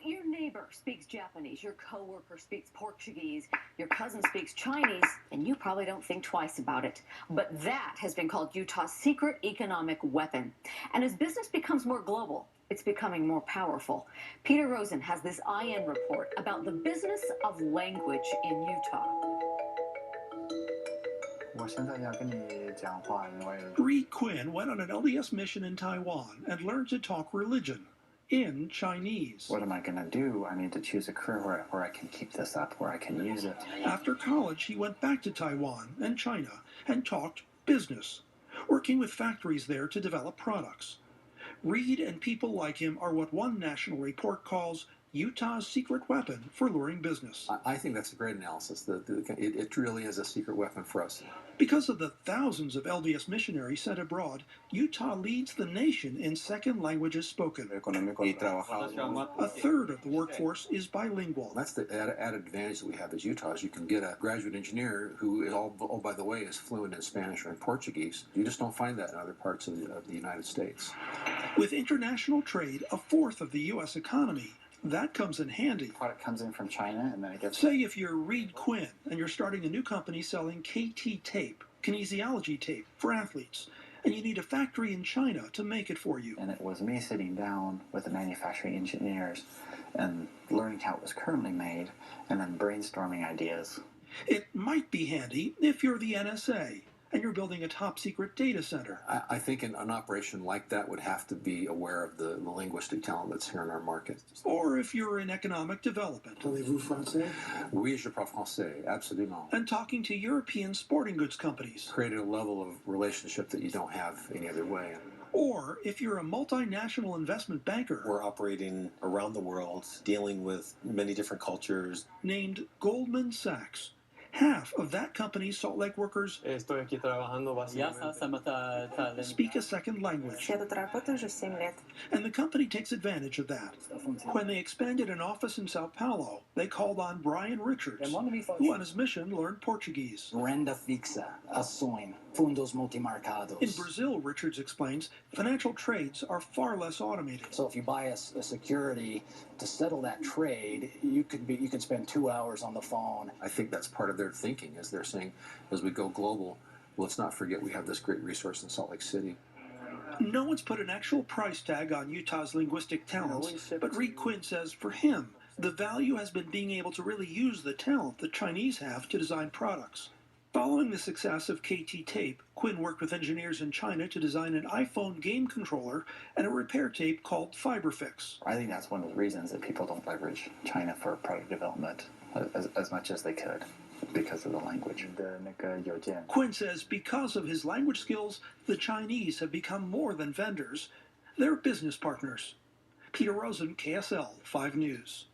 your neighbor speaks Japanese, your coworker speaks Portuguese, your cousin speaks Chinese, and you probably don't think twice about it. But that has been called Utah's secret economic weapon. And as business becomes more global, it's becoming more powerful. Peter Rosen has this IN report about the business of language in Utah. Reed Quinn went on an LDS mission in Taiwan and learned to talk religion in Chinese. What am I going to do? I need to choose a career where I can keep this up, where I can use it. After college, he went back to Taiwan and China and talked business, working with factories there to develop products. Reed and people like him are what one national report calls Utah's secret weapon for luring business. I think that's a great analysis. It really is a secret weapon for us. Because of the thousands of LDS missionaries sent abroad, Utah leads the nation in second languages spoken. A third of the workforce is bilingual. That's the added advantage that we have as Utah, is you can get a graduate engineer who is oh, by the way, is fluent in Spanish or in Portuguese. You just don't find that in other parts of the United States. With international trade a fourth of the U.S. economy, that comes in handy. Product comes in from China and then it gets... Say if you're Reed Quinn and you're starting a new company selling KT tape, kinesiology tape, for athletes, and you need a factory in China to make it for you. And it was me sitting down with the manufacturing engineers and learning how it was currently made and then brainstorming ideas. It might be handy if you're the NSA and you're building a top-secret data center. I think an operation like that would have to be aware of the linguistic talent that's here in our market. Or if you're in economic development. Parlez-vous français? Oui, je parle français, absolument. And talking to European sporting goods companies. Created a level of relationship that you don't have any other way. Or if you're a multinational investment banker. We're operating around the world, dealing with many different cultures. Named Goldman Sachs. Half of that company's Salt Lake workers speak a second language. And the company takes advantage of that. When they expanded an office in Sao Paulo, they called on Brian Richards, who on his mission learned Portuguese. Renda fixa, ações, fundos multimercados. In Brazil, Richards explains, financial trades are far less automated. So if you buy a security to settle that trade, you could spend 2 hours on the phone. I think that's part of their thinking, is they're saying, as we go global, let's not forget we have this great resource in Salt Lake City. No one's put an actual price tag on Utah's linguistic talents, but Reed Quinn says for him, the value has been being able to really use the talent the Chinese have to design products. Following the success of KT tape, Quinn worked with engineers in China to design an iPhone game controller and a repair tape called FiberFix. I think that's one of the reasons that people don't leverage China for product development as much as they could, because of the language. Quinn says because of his language skills, the Chinese have become more than vendors. They're business partners. Peter Rosen, KSL 5 News.